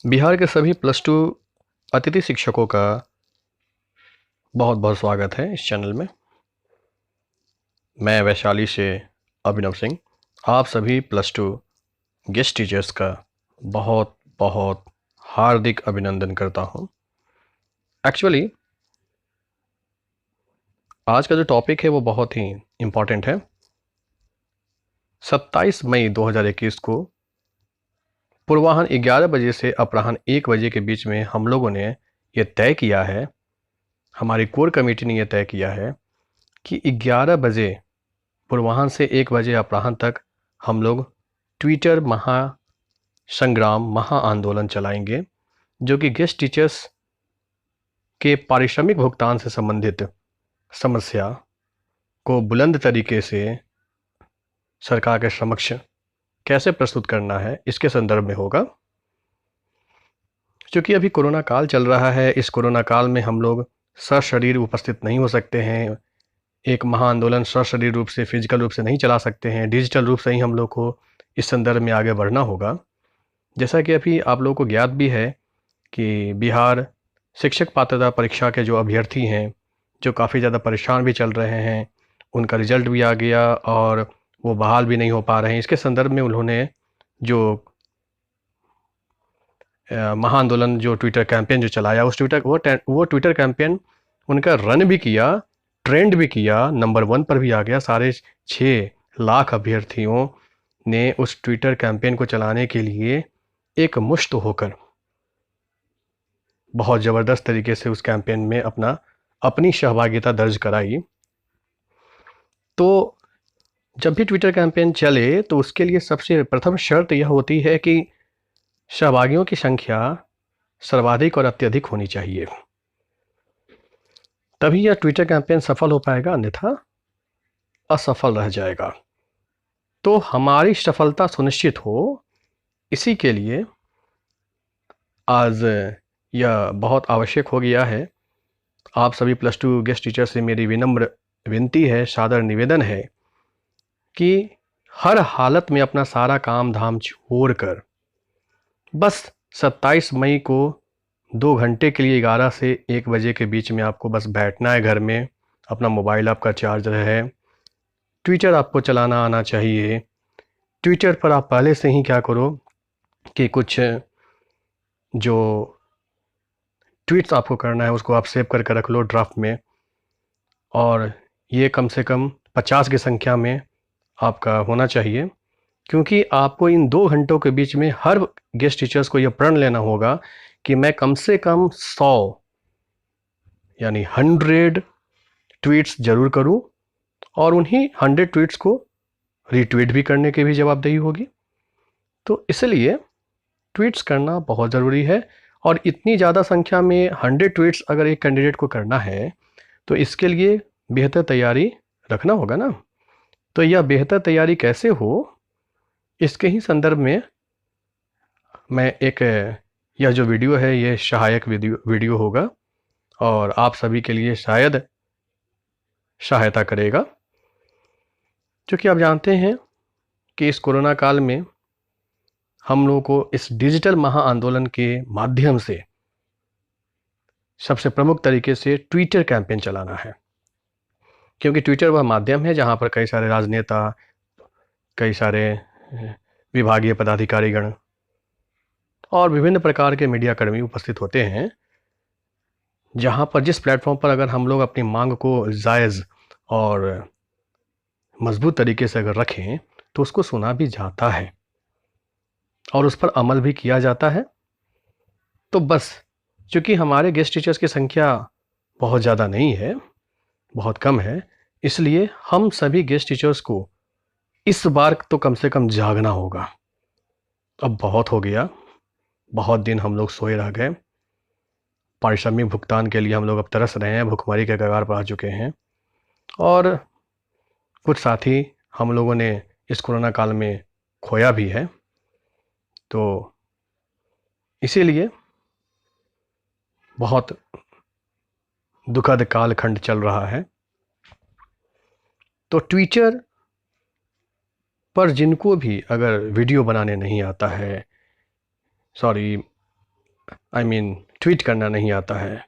बिहार के सभी +2 अतिथि शिक्षकों का बहुत बहुत स्वागत है इस चैनल में। मैं वैशाली से अभिनव सिंह आप सभी +2 गेस्ट टीचर्स का बहुत बहुत हार्दिक अभिनंदन करता हूं। एक्चुअली आज का जो टॉपिक है वो बहुत ही इम्पॉर्टेंट है। 27 मई 2021 को पूर्वाह्न 11 बजे से अपराह्न 1 बजे के बीच में हम लोगों ने ये तय किया है, हमारी कोर कमेटी ने यह तय किया है कि 11 बजे पूर्वाह्न से 1 बजे अपराह्न तक हम लोग ट्विटर महासंग्राम महाआंदोलन चलाएंगे, जो कि गेस्ट टीचर्स के पारिश्रमिक भुगतान से संबंधित समस्या को बुलंद तरीके से सरकार के समक्ष कैसे प्रस्तुत करना है इसके संदर्भ में होगा। क्योंकि अभी कोरोना काल चल रहा है, इस कोरोना काल में हम लोग सशरीर उपस्थित नहीं हो सकते हैं, एक महाआंदोलन सशरीर रूप से फिजिकल रूप से नहीं चला सकते हैं, डिजिटल रूप से ही हम लोग को इस संदर्भ में आगे बढ़ना होगा। जैसा कि अभी आप लोगों को ज्ञात भी है कि बिहार शिक्षक पात्रता परीक्षा के जो अभ्यर्थी हैं, जो काफ़ी ज़्यादा परेशान भी चल रहे हैं, उनका रिजल्ट भी आ गया और वो बहाल भी नहीं हो पा रहे हैं। इसके संदर्भ में उन्होंने जो महाआंदोलन जो ट्विटर कैंपेन जो चलाया, उस वो ट्विटर कैंपेन उनका रन भी किया, ट्रेंड भी किया, नंबर 1 पर भी आ गया। 6.5 लाख अभ्यर्थियों ने उस ट्विटर कैंपेन को चलाने के लिए एक मुश्त होकर बहुत ज़बरदस्त तरीके से उस कैंपेन में अपनी सहभागिता दर्ज कराई। तो जब भी ट्विटर कैंपेन चले तो उसके लिए सबसे प्रथम शर्त यह होती है कि सहभागियों की संख्या सर्वाधिक और अत्यधिक होनी चाहिए, तभी यह ट्विटर कैंपेन सफल हो पाएगा, अन्यथा असफल रह जाएगा। तो हमारी सफलता सुनिश्चित हो, इसी के लिए आज यह बहुत आवश्यक हो गया है। आप सभी +2 गेस्ट टीचर से मेरी विनम्र विनती है, सादर निवेदन है कि हर हालत में अपना सारा काम धाम छोड़कर बस 27 मई को 2 घंटे के लिए 11 से 1 बजे के बीच में आपको बस बैठना है घर में, अपना मोबाइल आपका चार्जर है, ट्विटर आपको चलाना आना चाहिए। ट्विटर पर आप पहले से ही क्या करो कि कुछ जो ट्वीट्स आपको करना है उसको आप सेव करके रख लो ड्राफ्ट में, और ये कम से कम 50 की संख्या में आपका होना चाहिए, क्योंकि आपको इन 2 घंटों के बीच में हर गेस्ट टीचर्स को यह प्रण लेना होगा कि मैं कम से कम 100 यानी 100 ट्वीट्स ज़रूर करूं, और उन्हीं 100 ट्वीट्स को रीट्वीट भी करने की भी जवाबदेही होगी। तो इसलिए ट्वीट्स करना बहुत ज़रूरी है, और इतनी ज़्यादा संख्या में 100 ट्वीट्स अगर एक कैंडिडेट को करना है तो इसके लिए बेहतर तैयारी रखना होगा ना। तो यह बेहतर तैयारी कैसे हो, इसके ही संदर्भ में मैं यह जो वीडियो है ये सहायक वीडियो होगा और आप सभी के लिए शायद सहायता करेगा। क्योंकि आप जानते हैं कि इस कोरोना काल में हम लोगों को इस डिजिटल महाआंदोलन के माध्यम से सबसे प्रमुख तरीके से ट्विटर कैंपेन चलाना है, क्योंकि ट्विटर वह माध्यम है जहां पर कई सारे राजनेता, कई सारे विभागीय पदाधिकारीगण और विभिन्न प्रकार के मीडिया कर्मी उपस्थित होते हैं, जहां पर जिस प्लेटफॉर्म पर अगर हम लोग अपनी मांग को जायज़ और मजबूत तरीके से अगर रखें तो उसको सुना भी जाता है और उस पर अमल भी किया जाता है। तो बस चूँकि हमारे गेस्ट टीचर्स की संख्या बहुत ज़्यादा नहीं है, बहुत कम है, इसलिए हम सभी गेस्ट टीचर्स को इस बार तो कम से कम जागना होगा। अब बहुत हो गया, बहुत दिन हम लोग सोए रह गए, पारिश्रमिक भुगतान के लिए हम लोग अब तरस रहे हैं, भुखमरी के कगार पर आ चुके हैं, और कुछ साथी हम लोगों ने इस कोरोना काल में खोया भी है। तो इसीलिए बहुत दुखद कालखंड चल रहा है। तो ट्विटर पर जिनको भी अगर वीडियो बनाने नहीं आता है, सॉरी, ट्वीट करना नहीं आता है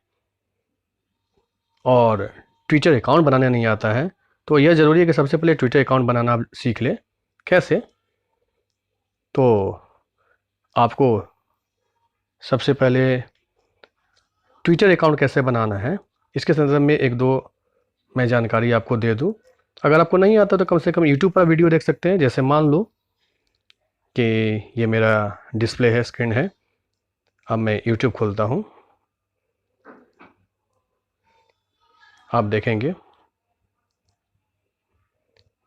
और ट्विटर अकाउंट बनाना नहीं आता है, तो यह ज़रूरी है कि सबसे पहले ट्विटर अकाउंट बनाना आप सीख ले। कैसे? तो आपको सबसे पहले ट्विटर अकाउंट कैसे बनाना है इसके संदर्भ में एक दो मैं जानकारी आपको दे दूं। अगर आपको नहीं आता तो कम से कम यूट्यूब पर वीडियो देख सकते हैं। जैसे मान लो कि ये मेरा डिस्प्ले है, स्क्रीन है। अब मैं यूट्यूब खोलता हूं, आप देखेंगे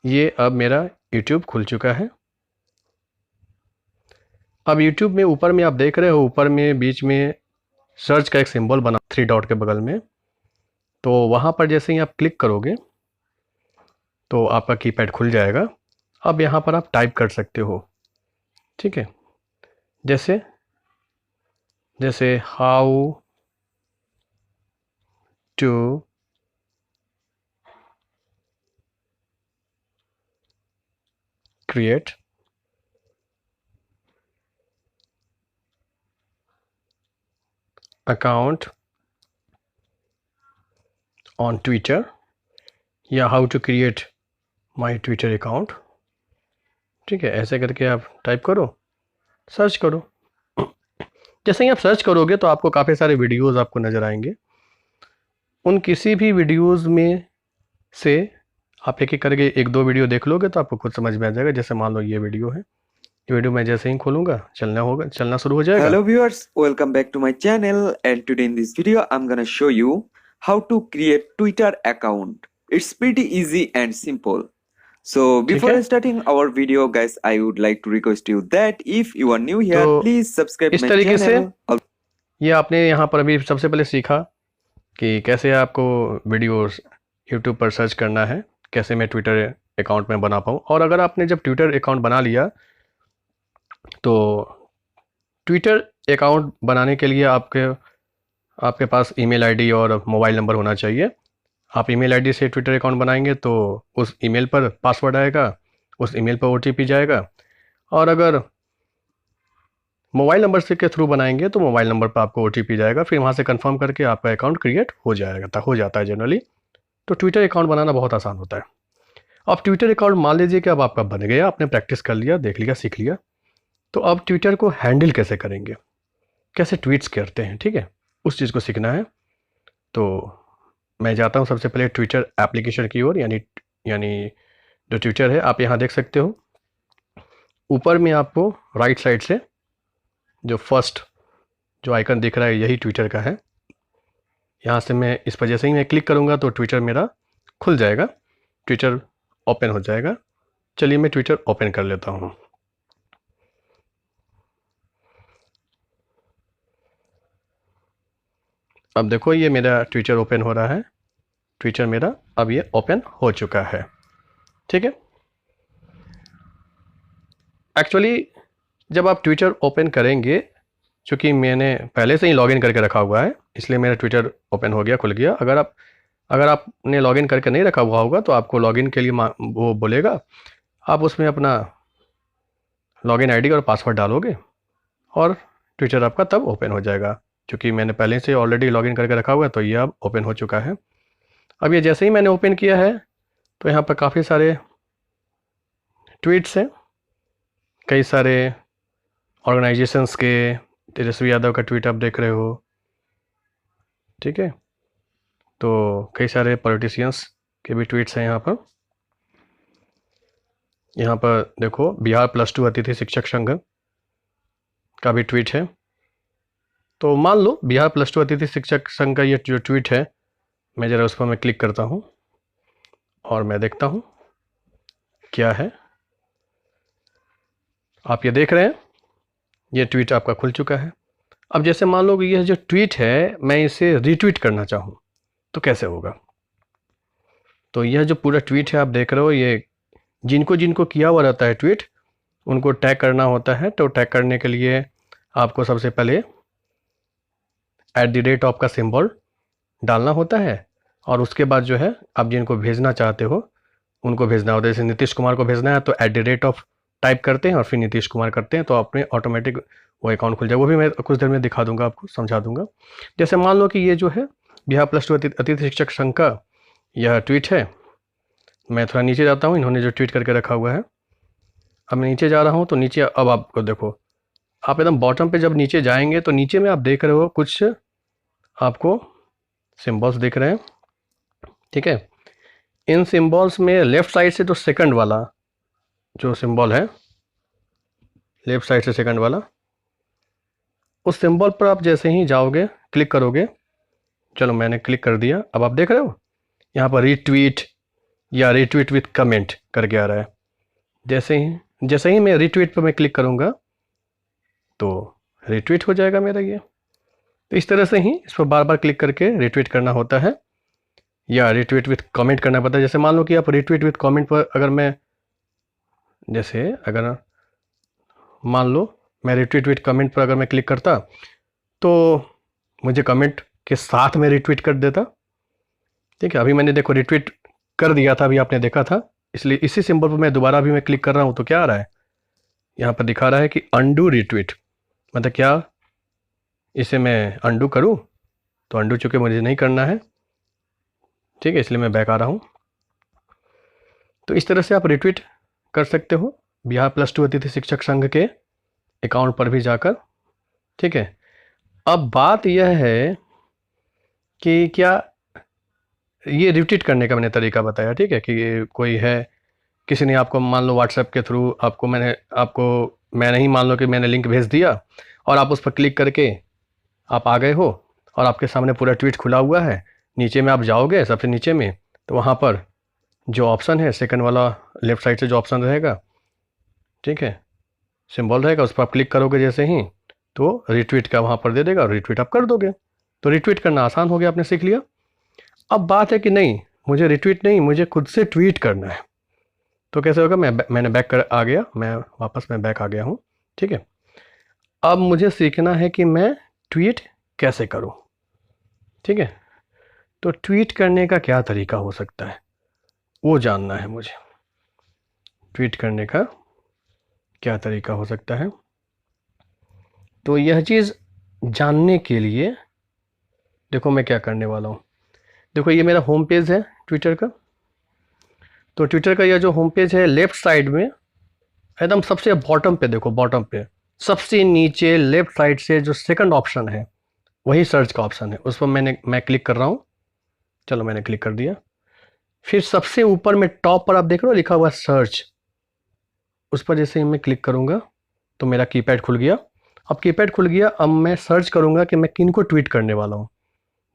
ये अब मेरा यूट्यूब खुल चुका है। अब यूट्यूब में ऊपर में आप देख रहे हो, ऊपर में बीच में सर्च का एक सिंबल बना 3 डॉट के बगल में, तो वहाँ पर जैसे ही आप क्लिक करोगे तो आपका कीपैड खुल जाएगा। अब यहाँ पर आप टाइप कर सकते हो, ठीक है। जैसे how to create account on Twitter या how to create my Twitter account, ठीक है। ऐसे करके आप टाइप करो, सर्च करो। जैसे ही आप सर्च करोगे तो आपको काफ़ी सारे वीडियोस आपको नज़र आएंगे। उन किसी भी वीडियोस में से आप एक एक करके एक दो वीडियो देख लोगे तो आपको खुद समझ में आ जाएगा। जैसे मान लो ये वीडियो है, ये वीडियो मैं जैसे ही खोलूँगा चलना शुरू हो जाएगा। Hello viewers, welcome back to my channel, and today in this video I'm gonna show you how to create Twitter account. It's pretty easy and simple. So before है? starting our video guys, I would like to request you that if you are new here, तो please subscribe इस my तरीके से channel. ये आपने यहाँ पर अभी सबसे पहले सीखा कि कैसे आपको वीडियोस यूट्यूब पर सर्च करना है, कैसे मैं ट्विटर अकाउंट में बना पाऊँ। और अगर आपने जब ट्विटर अकाउंट बना लिया तो ट्विटर अकाउंट बनाने के लिए आपके पास ईमेल आईडी और मोबाइल नंबर होना चाहिए। आप ईमेल आईडी से ट्विटर अकाउंट बनाएंगे तो उस ईमेल पर पासवर्ड आएगा, उस ईमेल पर ओटीपी जाएगा। और अगर मोबाइल नंबर से के थ्रू बनाएंगे तो मोबाइल नंबर पर आपको ओटीपी जाएगा, फिर वहाँ से कंफर्म करके आपका अकाउंट क्रिएट हो जाता है जनरली। तो ट्विटर अकाउंट बनाना बहुत आसान होता है। अब ट्विटर अकाउंट मान लीजिए कि अब आपका बन गया, आपने प्रैक्टिस कर लिया, देख लिया, सीख लिया, तो अब ट्विटर को हैंडल कैसे करेंगे, कैसे ट्वीट्स करते हैं, ठीक है, उस चीज़ को सीखना है। तो मैं जाता हूँ सबसे पहले ट्विटर एप्लीकेशन की ओर, यानी जो ट्विटर है आप यहाँ देख सकते हो। ऊपर में आपको राइट साइड से जो फर्स्ट जो आइकन दिख रहा है यही ट्विटर का है। यहाँ से मैं इस पर जैसे ही मैं क्लिक करूँगा तो ट्विटर मेरा खुल जाएगा, ट्विटर ओपन हो जाएगा। चलिए मैं ट्विटर ओपन कर लेता हूँ। अब देखो ये मेरा ट्विटर ओपन हो रहा है, ट्विटर मेरा अब ये ओपन हो चुका है, ठीक है। एक्चुअली जब आप ट्विटर ओपन करेंगे, चूँकि मैंने पहले से ही लॉगिन करके रखा हुआ है इसलिए मेरा ट्विटर ओपन हो गया, खुल गया। अगर आपने लॉगिन करके नहीं रखा हुआ होगा तो आपको लॉगिन के लिए वो बोलेगा, आप उसमें अपना लॉगिन आईडी और पासवर्ड डालोगे और ट्विटर आपका तब ओपन हो जाएगा। क्योंकि मैंने पहले से ऑलरेडी लॉगिन करके रखा हुआ है तो ये अब ओपन हो चुका है। अब ये जैसे ही मैंने ओपन किया है तो यहाँ पर काफ़ी सारे ट्वीट्स हैं, कई सारे ऑर्गेनाइजेशंस के। तेजस्वी यादव का ट्वीट आप देख रहे हो, ठीक है। तो कई सारे पॉलिटिशियंस के भी ट्वीट्स हैं यहाँ पर देखो बिहार +2 अतिथि शिक्षक संघ का भी ट्वीट है। तो मान लो बिहार +2 अतिथि शिक्षक संघ का ये जो ट्वीट है, मैं ज़रा उस पर मैं क्लिक करता हूँ और मैं देखता हूँ क्या है। आप ये देख रहे हैं ये ट्वीट आपका खुल चुका है। अब जैसे मान लो कि यह जो ट्वीट है मैं इसे रीट्वीट करना चाहूँ तो कैसे होगा। तो यह जो पूरा ट्वीट है आप देख रहे हो, ये जिनको किया हुआ रहता है ट्वीट उनको टैग करना होता है। तो टैग करने के लिए आपको सबसे पहले @ का सिंबल डालना होता है और उसके बाद जो है आप जिनको भेजना चाहते हो उनको भेजना होता है। जैसे नीतीश कुमार को भेजना है तो टाइप करते हैं और फिर नीतीश कुमार करते हैं तो अपने ऑटोमेटिक वो अकाउंट खुल जाए। वो भी मैं कुछ देर में दिखा दूंगा, आपको समझा दूंगा। जैसे मान लो कि ये जो है बिहार प्लस टू अतिथि शिक्षक संघ का यह ट्वीट है। मैं थोड़ा नीचे जाता हूँ, इन्होंने जो ट्वीट करके रखा हुआ है। अब मैं नीचे जा रहा हूँ तो नीचे अब आपको देखो, आप एकदम बॉटम पे जब नीचे जाएंगे तो नीचे में आप देख रहे हो कुछ आपको सिंबल्स दिख रहे हैं, ठीक है। इन सिंबल्स में लेफ्ट साइड से जो सेकंड वाला जो सिंबल है, लेफ्ट साइड से सेकंड वाला, उस सिंबल पर आप जैसे ही जाओगे क्लिक करोगे, चलो मैंने क्लिक कर दिया। अब आप देख रहे हो यहाँ पर रीट्वीट या रीट्वीट विथ कमेंट करके आ रहा है। जैसे ही मैं रीट्वीट पर मैं क्लिक करूँगा तो रीट्वीट हो जाएगा मेरा ये। तो इस तरह से ही इस पर बार बार क्लिक करके रीट्वीट करना होता है या रीट्वीट विथ कमेंट करना पड़ता है। जैसे मान लो कि आप रीट्वीट विथ कमेंट पर अगर मैं मान लो मैं रीट्वीट विथ कमेंट पर अगर मैं क्लिक करता तो मुझे कमेंट के साथ में रीट्वीट कर देता, ठीक है। अभी मैंने देखो रीट्वीट कर दिया था, अभी आपने देखा था, इसलिए इसी सिंबल पर मैं दोबारा भी मैं क्लिक कर रहा हूँ तो क्या आ रहा है, यहाँ पर दिखा रहा है कि अंडू रीट्वीट। मतलब क्या इसे मैं अंडू करूँ, तो अंडू चूँकि मुझे नहीं करना है, ठीक है, इसलिए मैं बैक आ रहा हूँ। तो इस तरह से आप रिट्वीट कर सकते हो बिहार प्लस टू अतिथि शिक्षक संघ के अकाउंट पर भी जाकर, ठीक है। अब बात यह है कि क्या ये रिट्वीट करने का मैंने तरीका बताया, ठीक है, कि कोई है, किसी ने आपको मान लो व्हाट्सएप के थ्रू मैंने ही मान लो कि मैंने लिंक भेज दिया और आप उस पर क्लिक करके आप आ गए हो और आपके सामने पूरा ट्वीट खुला हुआ है। नीचे में आप जाओगे सबसे नीचे में तो वहाँ पर जो ऑप्शन है सेकंड वाला लेफ्ट साइड से जो ऑप्शन रहेगा, ठीक है, सिंबल रहेगा, उस पर आप क्लिक करोगे जैसे ही तो रिट्वीट का वहाँ पर दे देगा और रिट्वीट आप कर दोगे। तो रिट्वीट करना आसान हो गया, आपने सीख लिया। अब बात है कि नहीं मुझे रिट्वीट नहीं, मुझे खुद से ट्वीट करना है, तो कैसे होगा। मैंने बैक कर आ गया, मैं बैक आ गया हूँ, ठीक है। अब मुझे सीखना है कि मैं ट्वीट कैसे करूँ, ठीक है। तो ट्वीट करने का क्या तरीका हो सकता है वो जानना है मुझे। ट्वीट करने का क्या तरीका हो सकता है, तो यह चीज़ जानने के लिए देखो मैं क्या करने वाला हूँ। देखो ये मेरा होम पेज है ट्विटर का। तो ट्विटर का यह जो होम पेज है लेफ्ट साइड में एकदम सबसे बॉटम पे, देखो बॉटम पे सबसे नीचे लेफ्ट साइड से जो सेकंड ऑप्शन है वही सर्च का ऑप्शन है, उस पर मैं क्लिक कर रहा हूँ। चलो मैंने क्लिक कर दिया। फिर सबसे ऊपर में टॉप पर आप देख रहे हो लिखा हुआ सर्च, उस पर जैसे ही मैं क्लिक करूँगा तो मेरा कीपैड खुल गया। अब कीपैड खुल गया, अब मैं सर्च करूँगा कि मैं किन को ट्वीट करने वाला हूँ।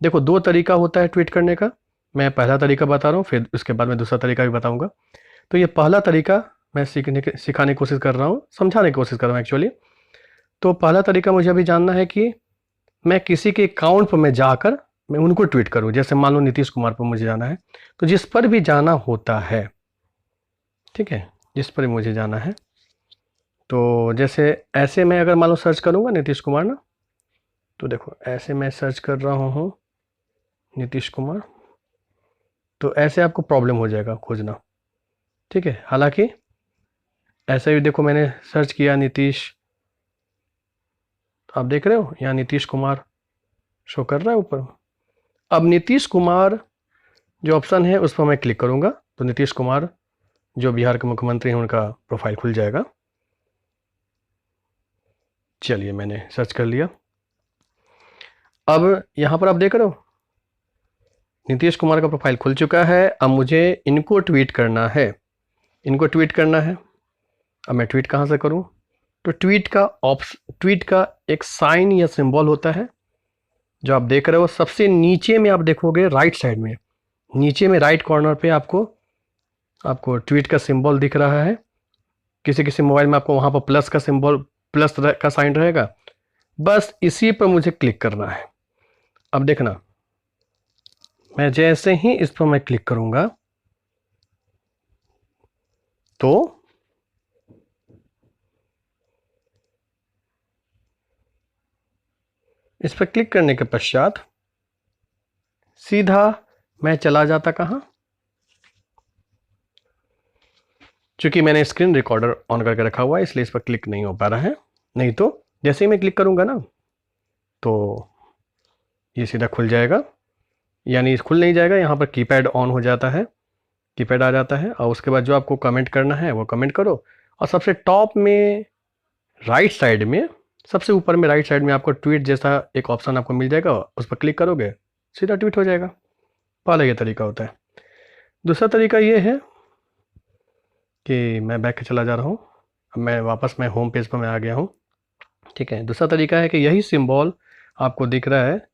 देखो दो तरीका होता है ट्वीट करने का, मैं पहला तरीका बता रहा हूँ, फिर उसके बाद मैं दूसरा तरीका भी बताऊँगा। तो ये पहला तरीका मैं सिखाने की कोशिश कर रहा हूँ, समझाने की कोशिश कर रहा हूँ एक्चुअली। तो पहला तरीका मुझे अभी जानना है कि मैं किसी के अकाउंट पर मैं जाकर मैं उनको ट्वीट करूँ। जैसे मान लो नीतीश कुमार पर मुझे जाना है, तो जिस पर भी जाना होता है, ठीक है, जिस पर भी मुझे जाना है, तो जैसे ऐसे मैं अगर मान लो सर्च करूँगा नीतीश कुमार ना, तो देखो ऐसे मैं सर्च कर रहा हूँ नीतीश कुमार, तो ऐसे आपको प्रॉब्लम हो जाएगा खोजना, ठीक है। हालांकि ऐसे भी देखो मैंने सर्च किया नीतीश, तो आप देख रहे हो यहाँ नीतीश कुमार शो कर रहा है ऊपर। अब नीतीश कुमार जो ऑप्शन है उस पर मैं क्लिक करूँगा तो नीतीश कुमार जो बिहार के मुख्यमंत्री हैं उनका प्रोफाइल खुल जाएगा। चलिए मैंने सर्च कर लिया। अब यहाँ पर आप देख रहे हो नीतीश कुमार का प्रोफाइल खुल चुका है। अब मुझे इनको ट्वीट करना है, इनको ट्वीट करना है। अब मैं ट्वीट कहाँ से करूँ, तो ट्वीट का एक साइन या सिंबल होता है जो आप देख रहे हो सबसे नीचे में, आप देखोगे राइट साइड में नीचे में राइट कॉर्नर पे आपको ट्वीट का सिंबल दिख रहा है। किसी किसी मोबाइल में आपको वहाँ पर प्लस का सिंबल, प्लस का साइन रहेगा, बस इसी पर मुझे क्लिक करना है। अब देखना मैं जैसे ही इस पर मैं क्लिक करूँगा तो इस पर क्लिक करने के पश्चात सीधा मैं चला जाता कहाँ, चूँकि मैंने स्क्रीन रिकॉर्डर ऑन करके रखा हुआ है इसलिए इस पर क्लिक नहीं हो पा रहा है, नहीं तो जैसे ही मैं क्लिक करूँगा ना तो ये सीधा खुल जाएगा, यानी खुल नहीं जाएगा, यहाँ पर कीपैड ऑन हो जाता है, कीपैड आ जाता है और उसके बाद जो आपको कमेंट करना है वो कमेंट करो। और सबसे टॉप में राइट साइड में, सबसे ऊपर में राइट साइड में आपको ट्वीट जैसा एक ऑप्शन आपको मिल जाएगा, उस पर क्लिक करोगे सीधा ट्वीट हो जाएगा। पहला ये तरीका होता है। दूसरा तरीका ये है कि मैं बैक चला जा रहा हूँ, अब मैं वापस मैं होम पेज पर मैं आ गया हूँ, ठीक है। दूसरा तरीका है कि यही सिंबल आपको दिख रहा है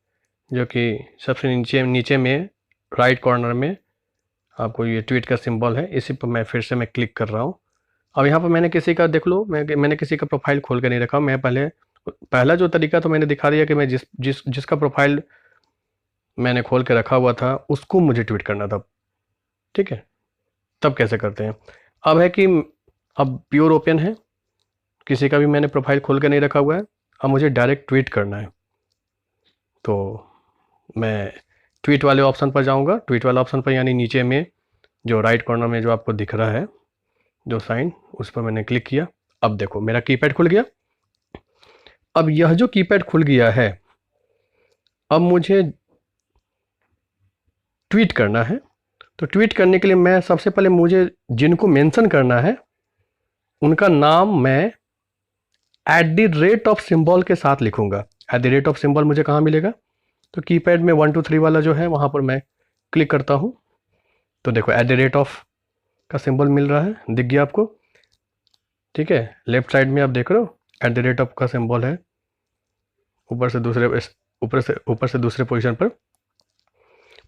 जो कि सबसे नीचे में राइट कॉर्नर में आपको ये ट्वीट का सिंबल है, इसी पर मैं फिर से मैं क्लिक कर रहा हूँ। अब यहाँ पर मैंने किसी का देख लो, मैंने किसी का प्रोफाइल खोल के नहीं रखा। मैं पहला जो तरीका तो मैंने दिखा दिया कि मैं जिसका प्रोफाइल मैंने खोल के रखा हुआ था उसको मुझे ट्वीट करना था, ठीक है। तब कैसे करते हैं, अब है कि अब प्योर ओपन है, किसी का भी मैंने प्रोफाइल खोल के नहीं रखा हुआ है, अब मुझे डायरेक्ट ट्वीट करना है। तो मैं ट्वीट वाले ऑप्शन पर जाऊंगा, ट्वीट वाला ऑप्शन पर यानी नीचे में जो राइट कॉर्नर में जो आपको दिख रहा है जो साइन, उस पर मैंने क्लिक किया। अब देखो मेरा कीपैड खुल गया। अब यह जो कीपैड खुल गया है, अब मुझे ट्वीट करना है। तो ट्वीट करने के लिए मैं सबसे पहले मुझे जिनको मेंशन करना है उनका नाम मैं @ सिंबल के साथ लिखूंगा। @ सिंबल मुझे कहाँ मिलेगा, तो कीपैड में 1 2 3 वाला जो है वहाँ पर मैं क्लिक करता हूँ, तो देखो @ का सिंबल मिल रहा है, दिख गया आपको, ठीक है। लेफ्ट साइड में आप देख रहे हो @ का सिंबल है, ऊपर से दूसरे पोजीशन पर।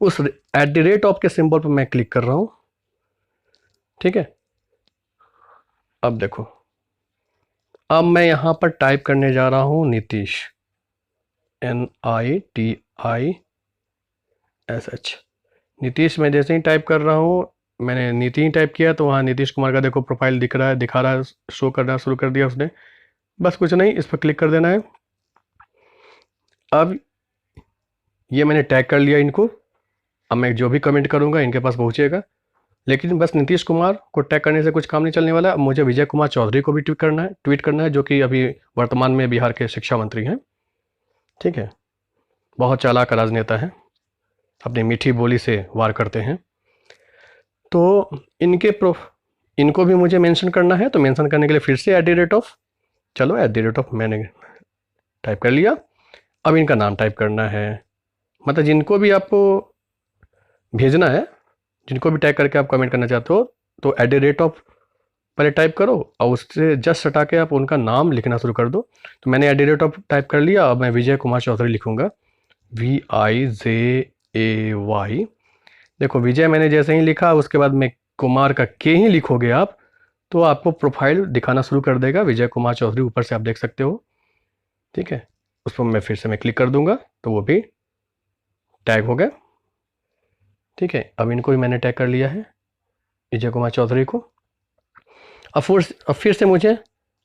उस @ के सिंबल पर मैं क्लिक कर रहा हूँ, ठीक है। अब देखो, अब मैं यहाँ पर टाइप करने जा रहा हूँ नीतीश, NITISH। नीतीश मैं जैसे ही टाइप कर रहा हूँ, मैंने नीति ही टाइप किया तो वहाँ नीतीश कुमार का देखो प्रोफाइल दिख रहा है, दिखा रहा है, शो करना शुरू कर दिया उसने। बस कुछ नहीं, इस पर क्लिक कर देना है। अब ये मैंने टैग कर लिया इनको, अब मैं जो भी कमेंट करूँगा इनके पास पहुँचेगा। लेकिन बस नीतीश कुमार को टैग करने से कुछ काम नहीं चलने वाला, मुझे विजय कुमार चौधरी को भी ट्वीट करना है जो कि अभी वर्तमान में बिहार के शिक्षा मंत्री हैं, ठीक है। बहुत चालाक राजनेता है, अपनी मीठी बोली से वार करते हैं। तो इनको भी मुझे मेंशन करना है, तो मेंशन करने के लिए फिर से @ चलो @ मैंने टाइप कर लिया। अब इनका नाम टाइप करना है, मतलब जिनको भी आपको भेजना है, जिनको भी टैग करके आप कमेंट करना चाहते हो, तो @ पहले टाइप करो और उससे जस्ट हटा के आप उनका नाम लिखना शुरू कर दो। तो मैंने @ टाइप कर लिया, अब मैं विजय कुमार चौधरी लिखूँगा, VIJAY। देखो विजय मैंने जैसे ही लिखा, उसके बाद में कुमार का के ही लिखोगे आप तो आपको प्रोफाइल दिखाना शुरू कर देगा, विजय कुमार चौधरी ऊपर से आप देख सकते हो, ठीक है। उस पर मैं फिर से मैं क्लिक कर दूंगा तो वो भी टैग हो गया, ठीक है। अब इनको भी मैंने टैग कर लिया है, विजय कुमार चौधरी को। अब फिर से मुझे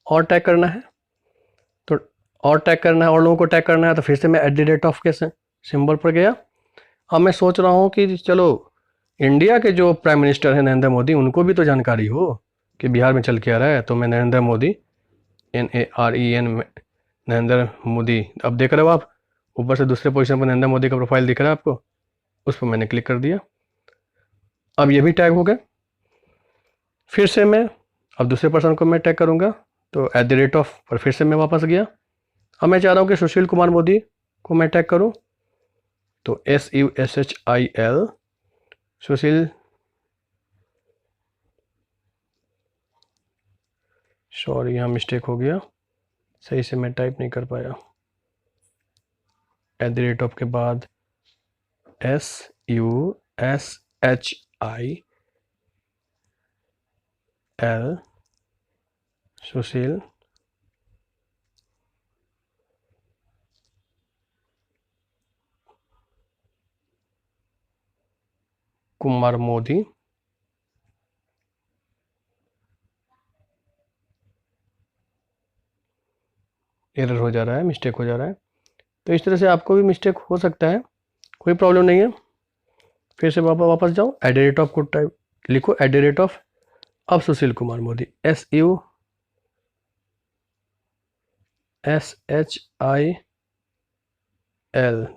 और टैग करना है, तो और टैग करना है, और लोगों को टैग करना है, तो फिर से मैं @ के सिंबल पर गया। अब मैं सोच रहा हूँ कि चलो इंडिया के जो प्राइम मिनिस्टर हैं नरेंद्र मोदी, उनको भी तो जानकारी हो कि बिहार में चल के आ रहा है, तो मैं नरेंद्र मोदी NAREN नरेंद्र मोदी, अब देख रहे हो आप ऊपर से दूसरे पोजीशन पर नरेंद्र मोदी का प्रोफाइल दिख रहा है आपको, उस पर मैंने क्लिक कर दिया। अब ये भी टैग हो गया। फिर से मैं अब दूसरे पर्सन को मैं टैग करूँगा, तो @ पर फिर से मैं वापस गया। अब मैं चाह रहा हूँ कि सुशील कुमार मोदी को मैं टैग करूँ, तो SUSHIL सुशील, सॉरी यहाँ मिस्टेक हो गया, सही से मैं टाइप नहीं कर पाया। @ के बाद SUSHIL सुशील कुमार मोदी, एरर हो जा रहा है, मिस्टेक हो जा रहा है। तो इस तरह से आपको भी मिस्टेक हो सकता है, कोई प्रॉब्लम नहीं है। फिर से वापस जाओ, @ को टाइप लिखो, @ अब सुशील कुमार मोदी, SUSHIL,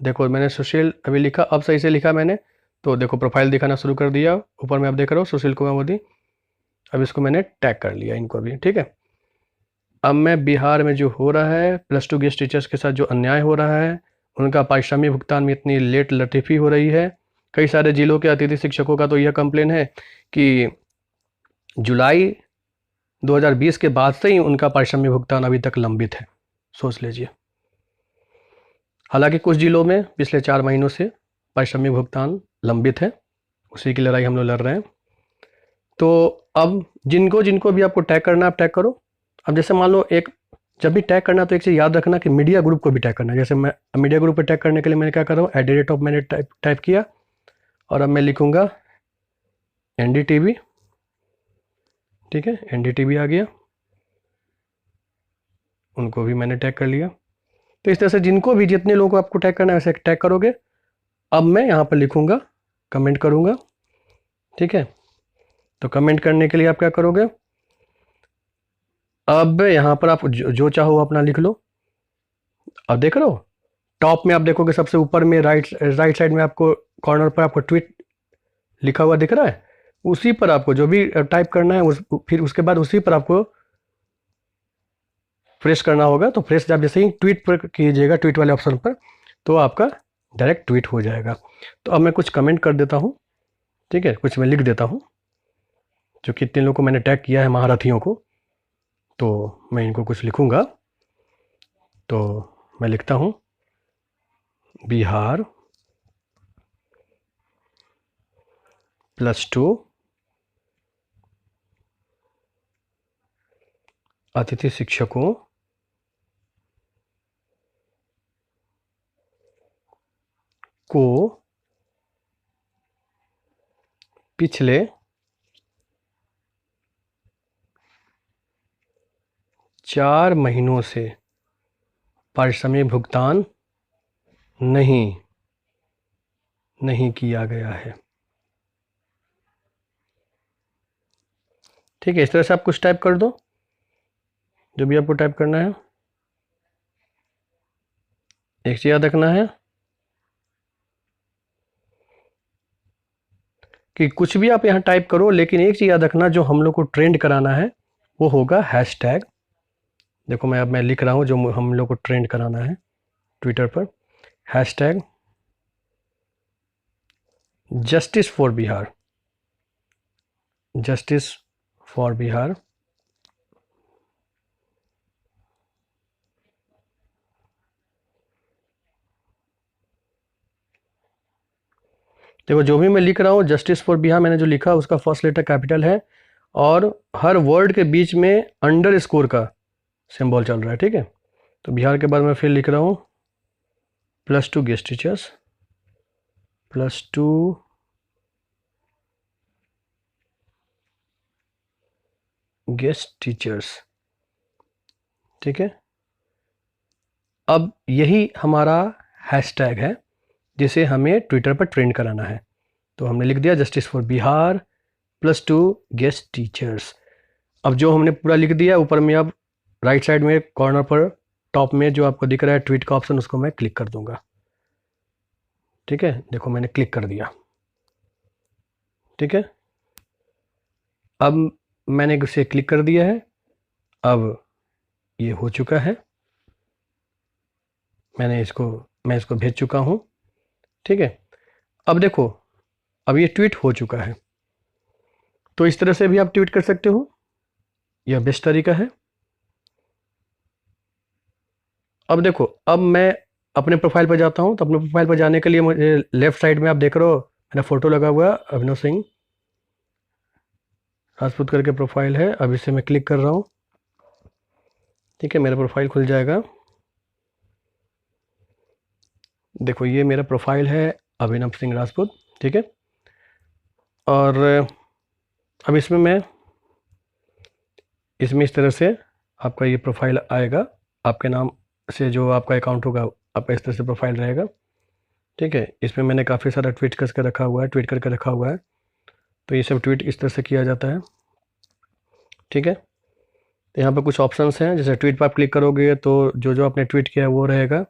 देखो मैंने सुशील अभी लिखा, अब सही से लिखा मैंने, तो देखो प्रोफाइल दिखाना शुरू कर दिया, ऊपर में आप देख रहे हो सुशील कुमार मोदी। अब इसको मैंने टैग कर लिया इनको भी, ठीक है। अब मैं बिहार में जो हो रहा है +2 गेस्ट टीचर्स के साथ जो अन्याय हो रहा है, उनका पारिश्रमिक भुगतान में इतनी लेट लतीफ़ी हो रही है। कई सारे जिलों के अतिथि शिक्षकों का तो यह कंप्लेन है कि जुलाई 2020 के बाद से ही उनका पारिश्रमिक भुगतान अभी तक लंबित है, सोच लीजिए। हालांकि कुछ जिलों में पिछले 4 महीनों से पारिश्रमिक भुगतान लंबित है, उसी की लड़ाई हम लोग लड़ रहे हैं। तो अब जिनको जिनको भी आपको टैग करना है आप टैग करो। अब जैसे मान लो जब भी टैग करना तो एक चीज़ याद रखना कि मीडिया ग्रुप को भी टैग करना है। जैसे मैं मीडिया ग्रुप पे टैग करने के लिए मैंने क्या कर रहा हूँ, @ मैंने टाइप किया और अब मैं लिखूँगा NDTV, ठीक है, NDTV आ गया, उनको भी मैंने टैग कर लिया। तो इस तरह से जिनको भी जितने लोगों को आपको टैग करना है वैसे टैग करोगे। अब मैं यहाँ पर लिखूँगा, कमेंट करूँगा, ठीक है। तो कमेंट करने के लिए आप क्या करोगे, अब यहाँ पर आप जो चाहो अपना लिख लो। अब देख रहे हो टॉप में आप देखोगे सबसे ऊपर में राइट साइड में आपको कॉर्नर पर आपको ट्वीट लिखा हुआ दिख रहा है, उसी पर आपको जो भी टाइप करना है फिर उसके बाद उसी पर आपको प्रेस करना होगा। तो प्रेस जब जैसे ही ट्वीट पर कीजिएगा, ट्वीट वाले ऑप्शन पर, तो आपका डायरेक्ट ट्वीट हो जाएगा। तो अब मैं कुछ कमेंट कर देता हूँ, ठीक है, कुछ मैं लिख देता हूँ। जो कितने लोगों को मैंने टैग किया है महारथियों को, तो मैं इनको कुछ लिखूँगा। तो मैं लिखता हूँ बिहार +2 अतिथि शिक्षकों को पिछले 4 महीनों से पारिश्रमिक भुगतान नहीं किया गया है, ठीक है। इस तरह से आप कुछ टाइप कर दो, जो भी आपको टाइप करना है। एक चीज़ याद रखना है कि कुछ भी आप यहाँ टाइप करो, लेकिन एक चीज़ याद रखना, जो हम लोग को ट्रेंड कराना है वो होगा हैशटैग। देखो मैं लिख रहा हूँ जो हम लोग को ट्रेंड कराना है ट्विटर पर, hashtag justice for Bihar, justice for Bihar. देखो जो भी मैं लिख रहा हूँ जस्टिस फॉर बिहार, मैंने जो लिखा उसका फर्स्ट लेटर कैपिटल है और हर वर्ड के बीच में अंडरस्कोर का सिंबल चल रहा है, ठीक है। तो बिहार के बाद मैं फिर लिख रहा हूँ +2 गेस्ट टीचर्स, +2 गेस्ट टीचर्स, ठीक है। अब यही हमारा हैशटैग है जिसे हमें ट्विटर पर ट्रेंड कराना है। तो हमने लिख दिया justice for Bihar +2 guest teachers. अब जो हमने पूरा लिख दिया, ऊपर में अब राइट साइड में कॉर्नर पर टॉप में जो आपको दिख रहा है ट्वीट का ऑप्शन, उसको मैं क्लिक कर दूंगा, ठीक है। देखो मैंने क्लिक कर दिया, ठीक है। अब मैंने इसे क्लिक कर दिया है, अब ये हो चुका है, मैं इसको भेज चुका हूँ, ठीक है। अब देखो अब ये ट्वीट हो चुका है। तो इस तरह से भी आप ट्वीट कर सकते हो, यह बेस्ट तरीका है। अब देखो अब मैं अपने प्रोफाइल पर जाता हूँ। तो अपने प्रोफाइल पर जाने के लिए मुझे लेफ्ट साइड में आप देख रहे हो मेरा फ़ोटो लगा हुआ है, अभिनव सिंह राजपूत करके प्रोफाइल है। अब इसे मैं क्लिक कर रहा हूँ, ठीक है, मेरा प्रोफाइल खुल जाएगा। देखो ये मेरा प्रोफाइल है अभिनव सिंह राजपूत, ठीक है। और अब इसमें इस तरह से आपका ये प्रोफाइल आएगा, आपके नाम से जो आपका अकाउंट होगा आपका इस तरह से प्रोफाइल रहेगा, ठीक है। इसमें मैंने काफ़ी सारा ट्वीट करके रखा हुआ है। तो ये सब ट्वीट इस तरह से किया जाता है। ठीक है। तो यहाँ पर कुछ ऑप्शंस हैं, जैसे ट्वीट पर आप क्लिक करोगे तो जो जो आपने ट्वीट किया है वो रहेगा।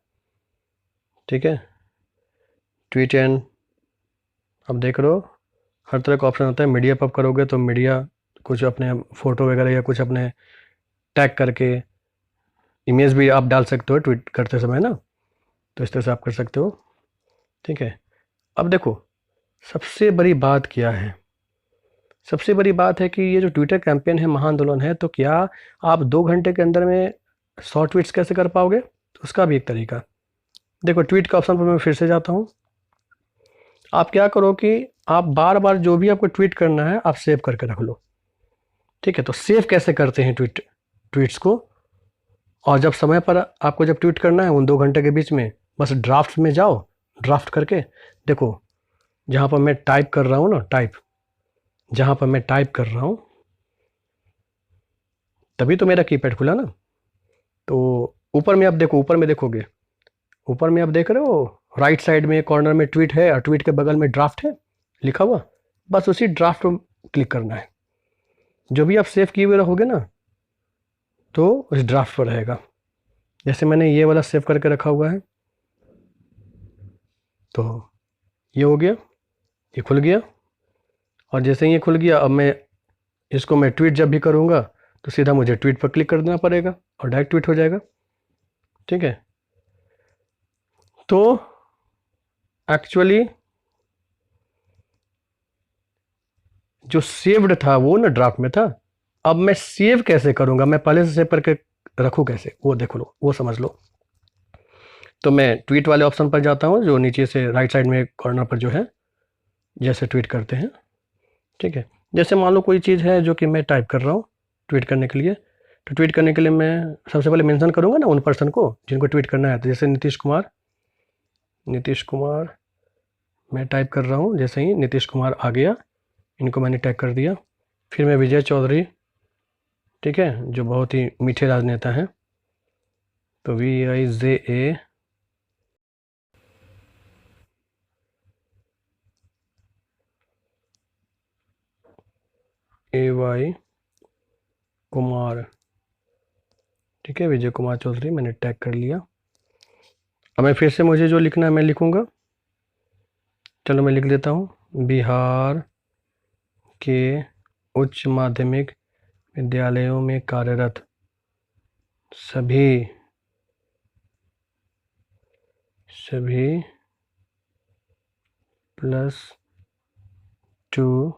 ठीक है, ट्वीट एंड अब देख रहे हो हर तरह का ऑप्शन होता है। मीडिया पर आप करोगे तो मीडिया कुछ अपने फ़ोटो वगैरह या कुछ अपने टैग करके इमेज भी आप डाल सकते हो ट्वीट करते समय ना, तो इस तरह से आप कर सकते हो। ठीक है, अब देखो सबसे बड़ी बात क्या है, सबसे बड़ी बात है कि ये जो ट्विटर कैंपेन है, महाआंदोलन है, तो क्या आप 2 घंटे के अंदर में 100 ट्वीट्स कैसे कर पाओगे? तो उसका भी एक तरीका, देखो ट्वीट का ऑप्शन पर मैं फिर से जाता हूँ। आप क्या करो कि आप बार बार जो भी आपको ट्वीट करना है आप सेव करके रख लो। ठीक है, तो सेव कैसे करते हैं ट्वीट्स को, और जब समय पर आपको जब ट्वीट करना है उन 2 घंटे के बीच में बस ड्राफ्ट में जाओ, ड्राफ्ट करके देखो जहाँ पर मैं टाइप कर रहा हूँ ना, जहाँ पर मैं टाइप कर रहा हूँ तभी तो मेरा कीपैड खुला ना। तो ऊपर में आप देखो, ऊपर में देखोगे, ऊपर में आप देख रहे हो राइट साइड में कॉर्नर में ट्वीट है और ट्वीट के बगल में ड्राफ्ट है लिखा हुआ, बस उसी ड्राफ्ट पर क्लिक करना है। जो भी आप सेव किए हुए रहोगे ना तो उस ड्राफ्ट पर रहेगा। जैसे मैंने ये वाला सेव करके रखा हुआ है, तो ये हो गया, ये खुल गया, और जैसे ही ये खुल गया अब मैं ट्वीट जब भी करूँगा तो सीधा मुझे ट्वीट पर क्लिक कर देना पड़ेगा और डायरेक्ट ट्वीट हो जाएगा। ठीक है, तो एक्चुअली जो सेव्ड था वो ना ड्राफ्ट में था, अब मैं सेव कैसे करूँगा, मैं पहले से सेव करके रखूँ कैसे, वो देखो लो, वो समझ लो। तो मैं ट्वीट वाले ऑप्शन पर जाता हूँ जो नीचे से राइट साइड में कॉर्नर पर जो है, जैसे ट्वीट करते हैं। ठीक है, जैसे मान लो कोई चीज़ है जो कि मैं टाइप कर रहा हूँ ट्वीट करने के लिए, तो ट्वीट करने के लिए मैं सबसे पहले मेंशन करूँगा ना उन पर्सन को जिनको ट्वीट करना है। तो जैसे नीतीश कुमार मैं टाइप कर रहा हूँ, जैसे ही नीतीश कुमार आ गया इनको मैंने टैग कर दिया। फिर मैं विजय चौधरी, ठीक है, जो बहुत ही मीठे राजनेता हैं, तो VIJAAY कुमार, ठीक है, विजय कुमार चौधरी मैंने टैग कर लिया। अब मैं फिर से मुझे जो लिखना है मैं लिखूँगा, चलो मैं लिख देता हूँ, बिहार के उच्च माध्यमिक विद्यालयों में कार्यरत सभी +2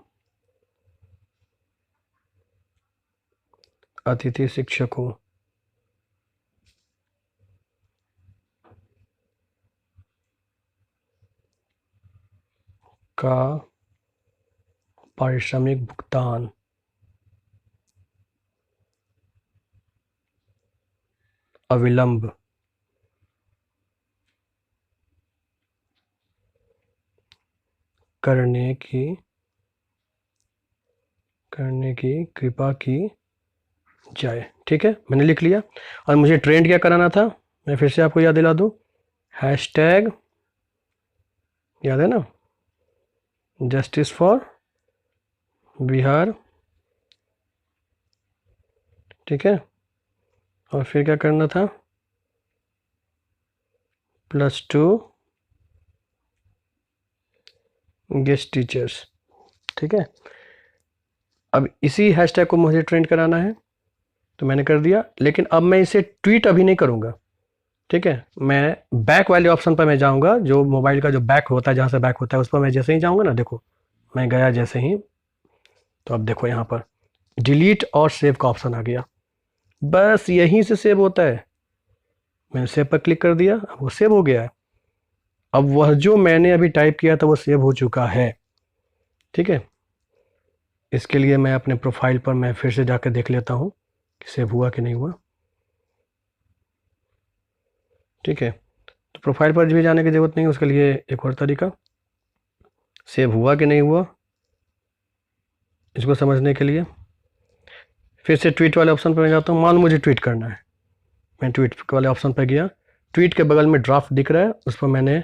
अतिथि शिक्षकों का पारिश्रमिक भुगतान अविलंब करने की कृपा की जाए। ठीक है, मैंने लिख लिया। और मुझे ट्रेंड क्या कराना था, मैं फिर से आपको याद दिला दूँ, हैशटैग याद है ना, जस्टिस फॉर बिहार। ठीक है, और फिर क्या करना था, +2 गेस्ट टीचर्स। ठीक है, अब इसी हैशटैग को मुझे ट्रेंड कराना है तो मैंने कर दिया, लेकिन अब मैं इसे ट्वीट अभी नहीं करूँगा। ठीक है, मैं बैक वाले ऑप्शन पर मैं जाऊँगा, जो मोबाइल का जो बैक होता है, जहाँ से बैक होता है उस पर मैं जैसे ही जाऊँगा ना, देखो मैं गया जैसे ही, तो अब देखो यहाँ पर डिलीट और सेव का ऑप्शन आ गया, बस यहीं से सेव होता है। मैंने सेव पर क्लिक कर दिया, अब वो सेव हो गया है। अब वह जो मैंने अभी टाइप किया था वो सेव हो चुका है। ठीक है, इसके लिए मैं अपने प्रोफाइल पर मैं फिर से जाकर देख लेता हूँ कि सेव हुआ कि नहीं हुआ। ठीक है, तो प्रोफाइल पर भी जाने की ज़रूरत नहीं, उसके लिए एक और तरीका, सेव हुआ कि नहीं हुआ इसको समझने के लिए फिर से ट्वीट वाले ऑप्शन पर मैं जाता हूँ। मान लो मुझे ट्वीट करना है, मैं ट्वीट वाले ऑप्शन पर गया, ट्वीट के बगल में ड्राफ्ट दिख रहा है, उस पर मैंने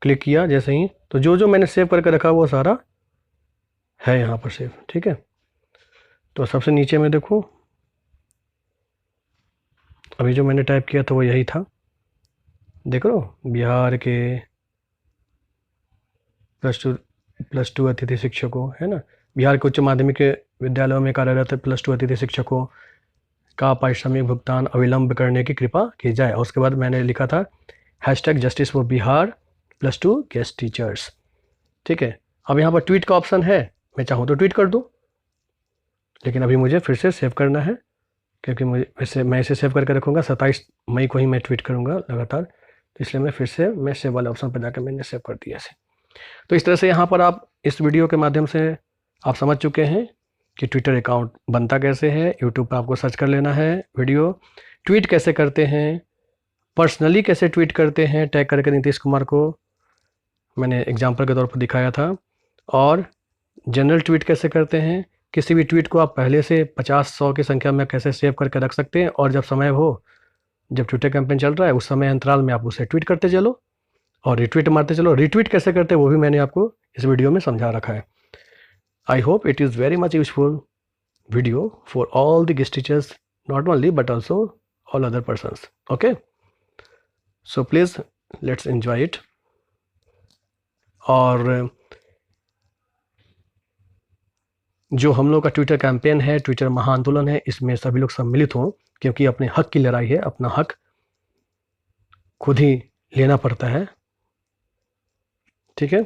क्लिक किया जैसे ही, तो जो जो मैंने सेव करके रखा वो सारा है यहाँ पर सेव। ठीक है, तो सबसे नीचे में देखो, अभी जो मैंने टाइप किया था वो यही था, देख लो, बिहार के प्लस टू अतिथि शिक्षकों, है ना, बिहार के उच्च माध्यमिक विद्यालयों में कार्यरत प्लस टू अतिथि शिक्षकों का पारिश्रमिक भुगतान अविलंब करने की कृपा की जाए। और उसके बाद मैंने लिखा था hashtag justice for Bihar plus two guest teachers. ठीक है, अब यहाँ पर ट्वीट का ऑप्शन है, मैं चाहूँ तो ट्वीट कर दूँ, लेकिन अभी मुझे फिर से सेव करना है, क्योंकि मैं इसे सेव करके रखूँगा, 27 मई को ही मैं ट्वीट करूँगा लगातार, तो इसलिए मैं सेव वाले ऑप्शन पर जाकर मैंने सेव कर दिया इसे। तो इस तरह से यहाँ पर आप इस वीडियो के माध्यम से आप समझ चुके हैं कि ट्विटर अकाउंट बनता कैसे है। यूट्यूब पर आपको सर्च कर लेना है वीडियो, ट्वीट कैसे करते हैं, पर्सनली कैसे ट्वीट करते हैं टैग करके नीतीश कुमार को मैंने एग्जाम्पल के तौर पर दिखाया था, और जनरल ट्वीट कैसे करते हैं, किसी भी ट्वीट को आप पहले से 50-100 की संख्या में कैसे सेव करके रख सकते हैं, और जब समय हो, जब ट्विटर कैंपेन चल रहा है उस समय अंतराल में आप उसे ट्वीट करते चलो और रिट्वीट मारते चलो। रिट्वीट कैसे करते हैं वो भी मैंने आपको इस वीडियो में समझा रखा है। I hope it is very much useful video for all the guest teachers, not only but also all other persons. Okay, so please let's enjoy it. और जो हम लोग का ट्विटर कैंपेन है, ट्विटर महाआंदोलन है, इसमें सभी लोग सम्मिलित हों, क्योंकि अपने हक की लड़ाई है, अपना हक खुद ही लेना पड़ता है। ठीक है।